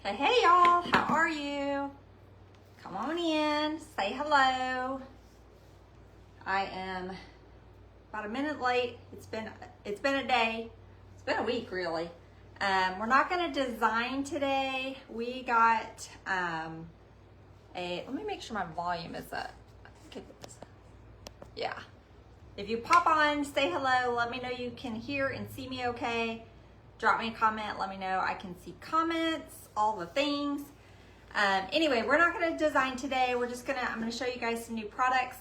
Hey, hey y'all, how are you? Come on in, say hello. I am about a minute late. It's been a day. It's been a week really. We're not gonna design today. We got let me make sure my volume is up. I think it is. Yeah. If you pop on, say hello, let me know you can hear and see me okay. Drop me a comment, let me know I can see comments, all the things. Anyway, we're not gonna design today. I'm gonna show you guys some new products.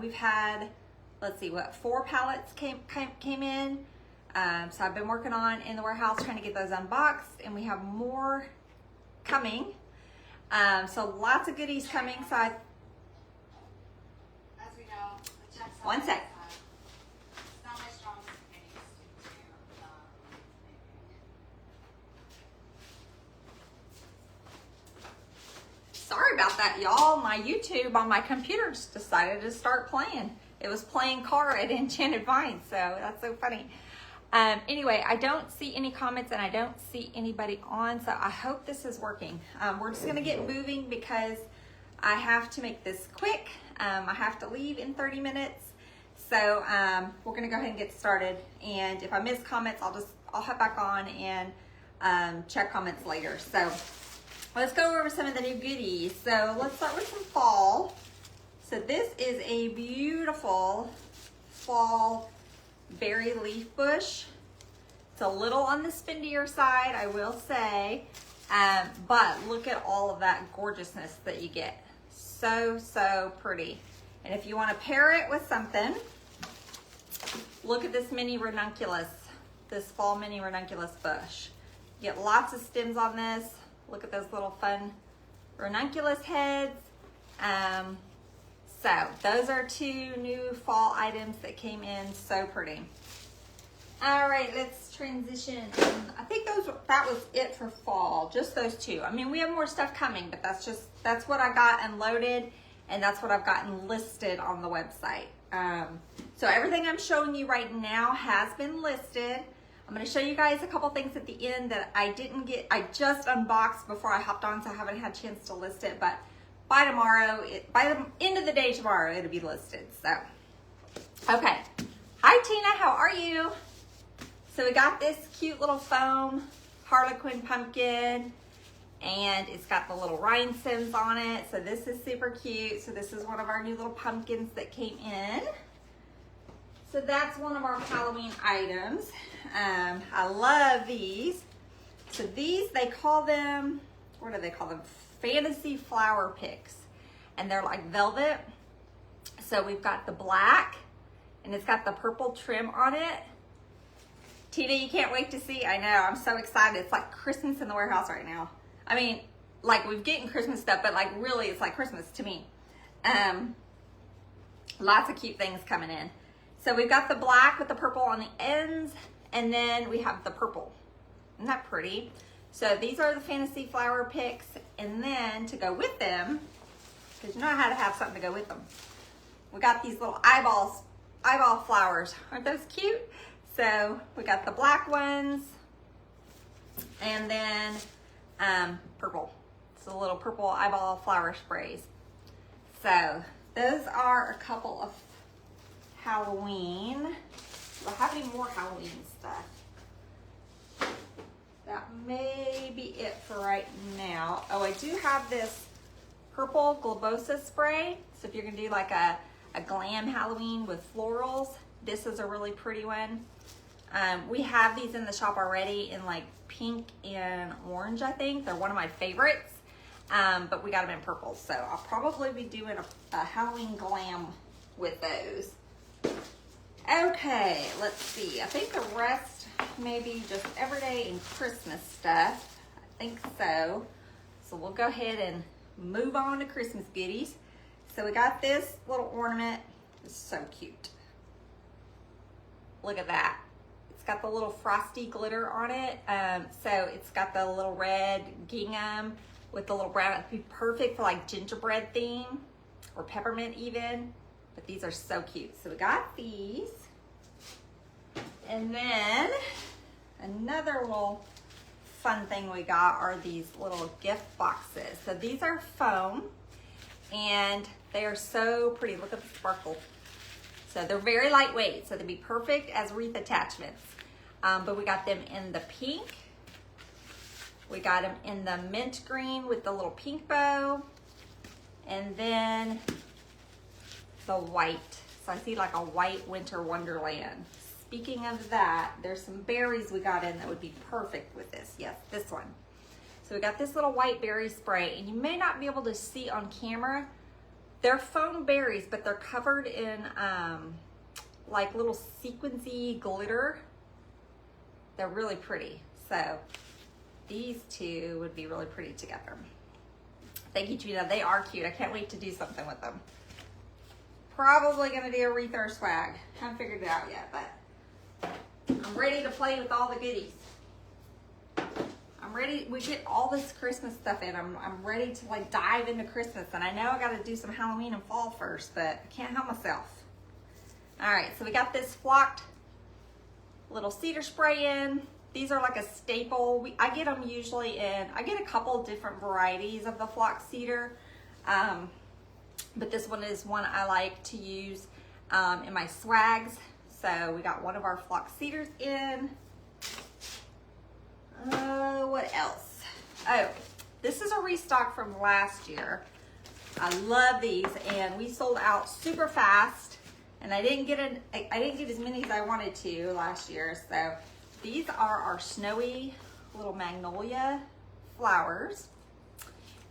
We've had, let's see, 4 pallets came in. So I've been working on in the warehouse trying to get those unboxed, and we have more coming. So lots of goodies coming. So As we know, the checks one sec. It's not my strongest opinions due to Sorry about that, y'all. My YouTube on my computer just decided to start playing. It was playing Car at Enchanted Vines, so that's so funny. Anyway, I don't see any comments and I don't see anybody on, so I hope this is working. We're just gonna get moving because I have to make this quick. I have to leave in 30 minutes. So we're gonna go ahead and get started. And if I miss comments, I'll hop back on and check comments later. So let's go over some of the new goodies. So let's start with some fall. So this is a beautiful fall berry leaf bush. It's a little on the spendier side, I will say, but look at all of that gorgeousness that you get. So, so pretty. And if you want to pair it with something, look at this mini ranunculus, this fall mini ranunculus bush. You get lots of stems on this. Look at those little fun ranunculus heads. So those are 2 new fall items that came in, so pretty. All right, let's transition. I think that was it for fall, just those 2. I mean, we have more stuff coming, but that's what I got unloaded, and that's what I've gotten listed on the website. So everything I'm showing you right now has been listed. I'm gonna show you guys a couple things at the end that I just unboxed before I hopped on, so I haven't had a chance to list it, but by the end of the day tomorrow, it'll be listed, so. Okay, hi Tina, how are you? So we got this cute little foam Harlequin pumpkin, and it's got the little rhinestones on it, so this is super cute. So this is one of our new little pumpkins that came in. So that's one of our Halloween items. I love these. So these, they call them, what do they call them? Fantasy flower picks, and they're like velvet. So we've got the black, and it's got the purple trim on it. Tina, you can't wait to see. I know, I'm so excited. It's like Christmas in the warehouse right now. I mean, like we've getting Christmas stuff, but like really it's like Christmas to me. Lots of cute things coming in. So we've got the black with the purple on the ends, and then we have the purple. Isn't that pretty? So these are the fantasy flower picks, and then to go with them, because you know how to have something to go with them, we got these little eyeball flowers. Aren't those cute? So we got the black ones, and then purple. It's the little purple eyeball flower sprays. So those are a couple of Halloween. Do I have any more Halloween stuff? That may be it for right now. Oh, I do have this purple Glossa spray. So if you're gonna do like a glam Halloween with florals, this is a really pretty one. We have these in the shop already in like pink and orange, I think. They're one of my favorites, but we got them in purple. So I'll probably be doing a Halloween glam with those. Okay, let's see. I think the rest maybe just everyday and Christmas stuff. I think so. So we'll go ahead and move on to Christmas goodies. So we got this little ornament. It's so cute. Look at that. It's got the little frosty glitter on it. So it's got the little red gingham with the little brown. It'd be perfect for like gingerbread theme or peppermint even. But these are so cute. So we got these. And then another little fun thing we got are these little gift boxes. So these are foam and they are so pretty. Look at the sparkle. So they're very lightweight, so they'd be perfect as wreath attachments. But we got them in the pink. We got them in the mint green with the little pink bow. And then the white. So I see like a white winter wonderland. Speaking of that, there's some berries we got in that would be perfect with this. Yes, this one. So we got this little white berry spray, and you may not be able to see on camera. They're foam berries, but they're covered in like little sequincy glitter. They're really pretty. So these two would be really pretty together. Thank you, Gina. They are cute. I can't wait to do something with them. Probably gonna do a wreath or swag. Haven't figured it out yet, but I'm ready to play with all the goodies. I'm ready. We get all this Christmas stuff in. I'm ready to like dive into Christmas, and I know I got to do some Halloween and fall first, but I can't help myself. All right, so we got this flocked little cedar spray in. These are like a staple. I get them usually in. I get a couple different varieties of the flocked cedar, but this one is one I like to use in my swags. So we got one of our flocked cedars in. What else? Oh, this is a restock from last year. I love these, and we sold out super fast, and I didn't get as many as I wanted to last year. So these are our snowy little Magnolia Flowers,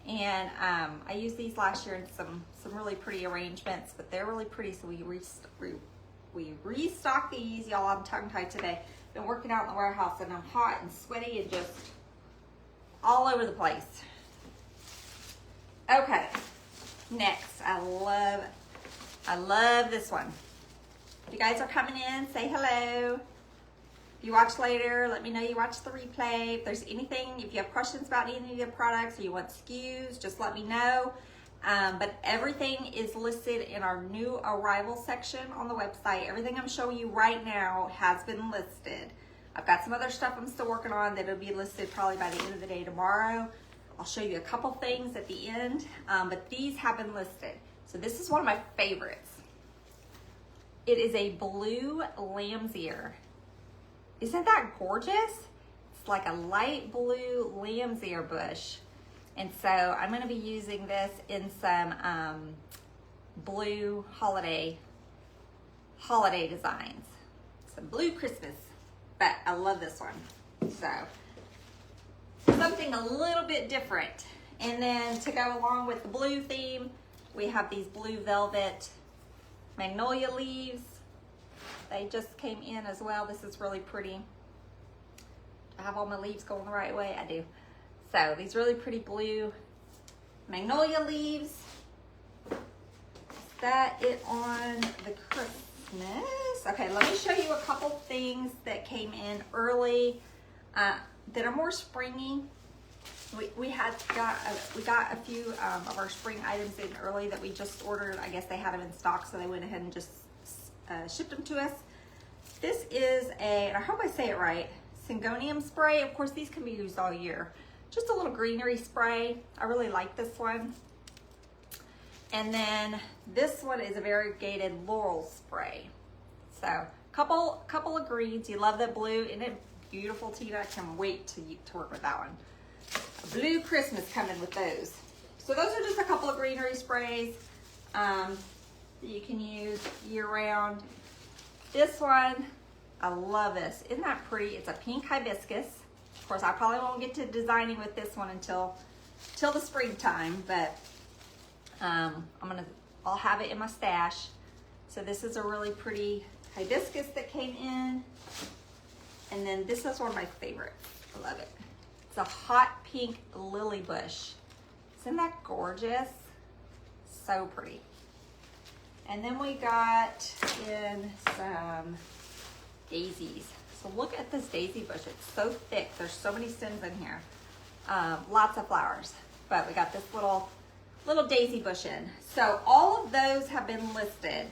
and I used these last year in some really pretty arrangements, but they're really pretty, so we restock these. Y'all, I'm tongue-tied today. Been working out in the warehouse, and I'm hot and sweaty and just all over the place. Okay, next, I love this one. If you guys are coming in, say hello. If you watch later, let me know you watch the replay. If there's anything, if you have questions about any of the products or you want SKUs, just let me know. But everything is listed in our new arrival section on the website. Everything I'm showing you right now has been listed. I've got some other stuff I'm still working on that'll be listed probably by the end of the day tomorrow. I'll show you a couple things at the end, but these have been listed. So this is one of my favorites. It is a blue lamb's ear. Isn't that gorgeous? It's like a light blue lamb's ear bush. And so I'm gonna be using this in some blue holiday designs. Some blue Christmas, but I love this one. So something a little bit different. And then to go along with the blue theme, we have these blue velvet magnolia leaves. They just came in as well. This is really pretty. I have all my leaves going the right way. I do. So these really pretty blue magnolia leaves. Is that it on the Christmas? Okay, let me show you a couple things that came in early that are more springy. We got a few of our spring items in early that we just ordered. I guess they had them in stock, so they went ahead and just shipped them to us. This is and I hope I say it right, Syngonium spray. Of course, these can be used all year. Just a little greenery spray. I really like this one. And then this one is a variegated laurel spray. So couple of greens. You love that blue. Isn't it beautiful, Tina? I can't wait to work with that one. A blue Christmas coming with those. So those are just a couple of greenery sprays that you can use year round. This one, I love this. Isn't that pretty? It's a pink hibiscus. Of course, I probably won't get to designing with this one until the springtime, but I'll have it in my stash. So this is a really pretty hibiscus that came in. And then this is one of my favorites. I love it. It's a hot pink lily bush. Isn't that gorgeous? So pretty. And then we got in some daisies. So look at this daisy bush. It's so thick. There's so many stems in here. Lots of flowers. But we got this little daisy bush in. So all of those have been listed.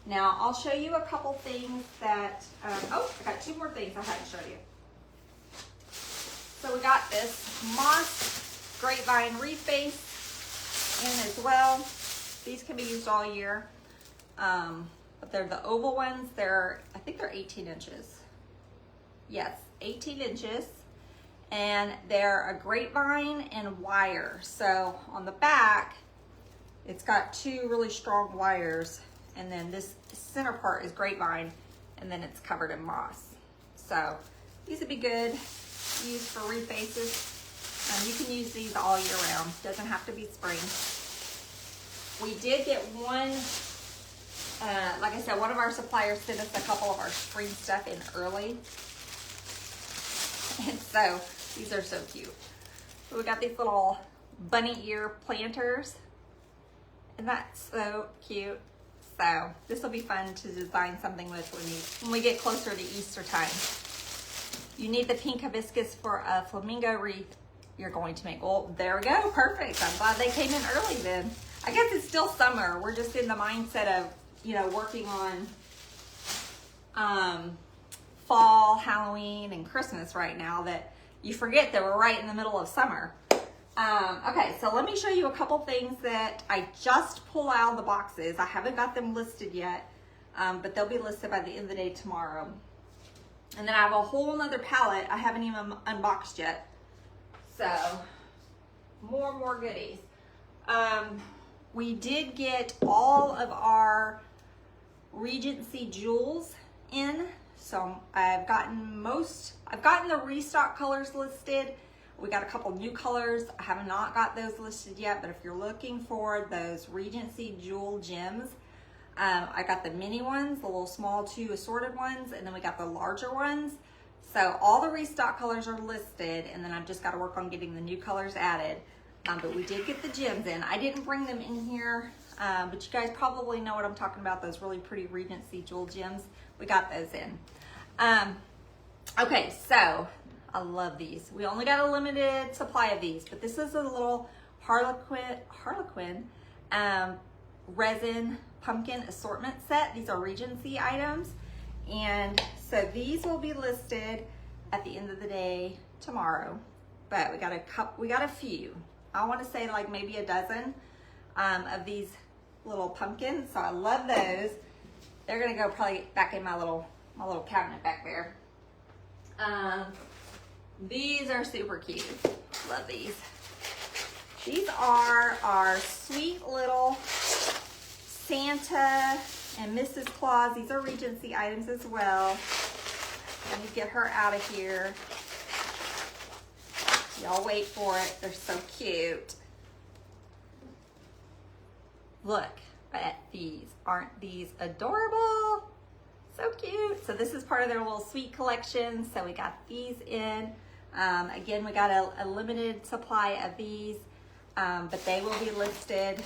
Now I'll show you a couple things that, I got two more things I haven't showed you. So we got this moss grapevine wreath base in as well. These can be used all year, but they're the oval ones. I think they're 18 inches. Yes, 18 inches. And they're a grapevine and wire. So on the back, it's got two really strong wires, and then this center part is grapevine, and then it's covered in moss. So these would be good used for wreath bases. You can use these all year round. Doesn't have to be spring. We did get one, like I said, one of our suppliers sent us a couple of our spring stuff in early. And so these are so cute. So we got these little bunny ear planters. And that's so cute. So this will be fun to design something with when we get closer to Easter time. You need the pink hibiscus for a flamingo wreath you're going to make. Well, there we go. Perfect. I'm glad they came in early then. I guess it's still summer. We're just in the mindset of, you know, working on fall, Halloween, and Christmas right now that you forget that we're right in the middle of summer. Okay, so let me show you a couple things that I just pulled out of the boxes. I haven't got them listed yet, but they'll be listed by the end of the day tomorrow. And then I have a whole nother palette I haven't even unboxed yet. So, more goodies. We did get all of our Regency jewels in. So I've gotten the restock colors listed. We got a couple new colors. I have not got those listed yet, but if you're looking for those Regency jewel gems, I got the mini ones, the little small 2 assorted ones, and then we got the larger ones. So all the restock colors are listed, and then I've just got to work on getting the new colors added. But we did get the gems in. I didn't bring them in here, but you guys probably know what I'm talking about, those really pretty Regency jewel gems. We got those in. Okay, so I love these. We only got a limited supply of these, but this is a little Harlequin resin pumpkin assortment set. These are Regency items. And so these will be listed at the end of the day tomorrow. But we got a few. I want to say like maybe a dozen of these little pumpkins. So I love those. They're gonna go probably back in my little cabinet back there. These are super cute. Love these. These are our sweet little Santa and Mrs. Claus. These are Regency items as well. Let me get her out of here. Y'all wait for it. They're so cute. Look at these. Aren't these adorable? So cute. So this is part of their little sweet collection. So we got these in. Again, we got a limited supply of these, but they will be listed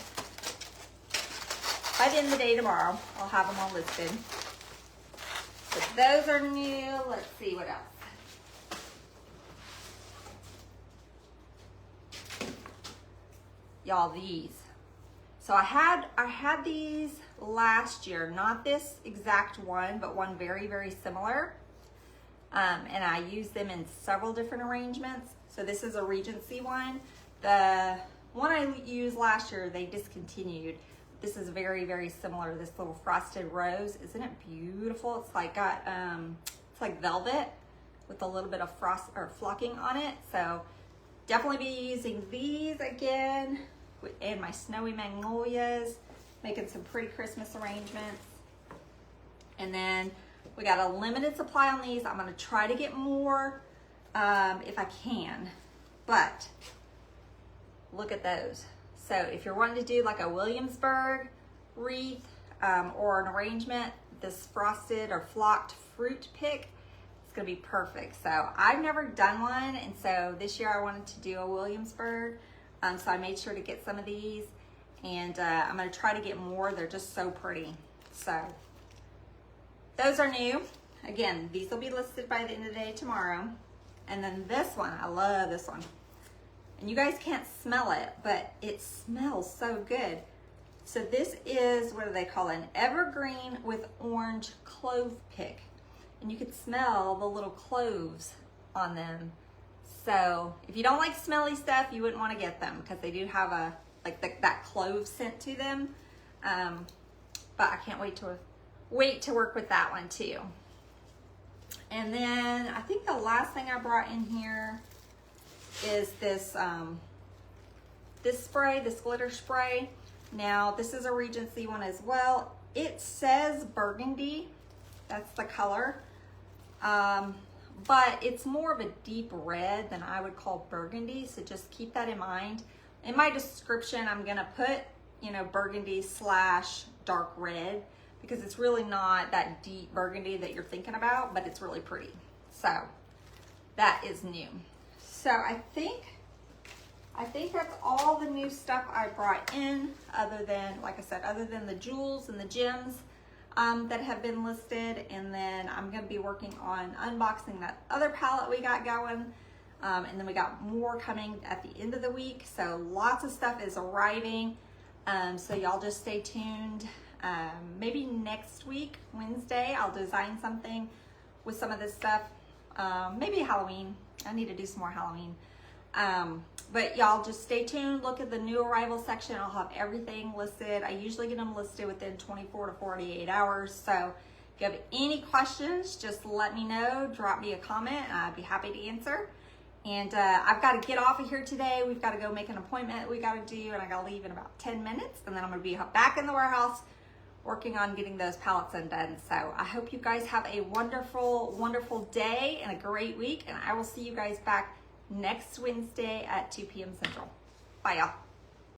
by the end of the day tomorrow. I'll have them all listed. So those are new. Let's see what else. Y'all, these. So I had these last year, not this exact one, but one very, very similar. And I used them in several different arrangements. So this is a Regency one. The one I used last year, they discontinued. This is very, very similar. This little frosted rose. Isn't it beautiful? It's like got, it's like velvet with a little bit of frost or flocking on it. So definitely be using these again. And my snowy magnolias, making some pretty Christmas arrangements. And then we got a limited supply on these. I'm gonna try to get more if I can, but look at those. So if you're wanting to do like a Williamsburg wreath or an arrangement, this frosted or flocked fruit pick, it's gonna be perfect. So I've never done one, and so this year I wanted to do a Williamsburg. So I made sure to get some of these, and I'm gonna try to get more. They're just so pretty. So those are new. Again, these will be listed by the end of the day tomorrow. And then this one, I love this one. And you guys can't smell it, but it smells so good. So this is, what do they call it? An evergreen with orange clove pick. And you can smell the little cloves on them. So if you don't like smelly stuff, you wouldn't want to get them because they do have a that clove scent to them. But I can't wait to work with that one too. And then I think the last thing I brought in here is this this spray, this glitter spray. Now this is a Regency one as well. It says burgundy, that's the color, but it's more of a deep red than I would call burgundy, so just keep that in mind. In my description, I'm gonna put, you know, burgundy / dark red, because it's really not that deep burgundy that you're thinking about, but it's really pretty. So that is new. So I think that's all the new stuff I brought in, other than, like I said, other than the jewels and the gems that have been listed. And then I'm gonna be working on unboxing that other palette we got going. And then we got more coming at the end of the week. So lots of stuff is arriving. So y'all just stay tuned. Maybe next week, Wednesday, I'll design something with some of this stuff. Maybe Halloween. I need to do some more Halloween. But y'all just stay tuned. Look at the new arrival section. I'll have everything listed. I usually get them listed within 24 to 48 hours. So if you have any questions, just let me know. Drop me a comment. I'd be happy to answer. And I've got to get off of here today. We've got to go make an appointment we got to do, and I got to leave in about 10 minutes. And then I'm going to be back in the warehouse working on getting those palettes undone. So I hope you guys have a wonderful, wonderful day and a great week. And I will see you guys back next Wednesday at 2 p.m. Central. Bye, y'all.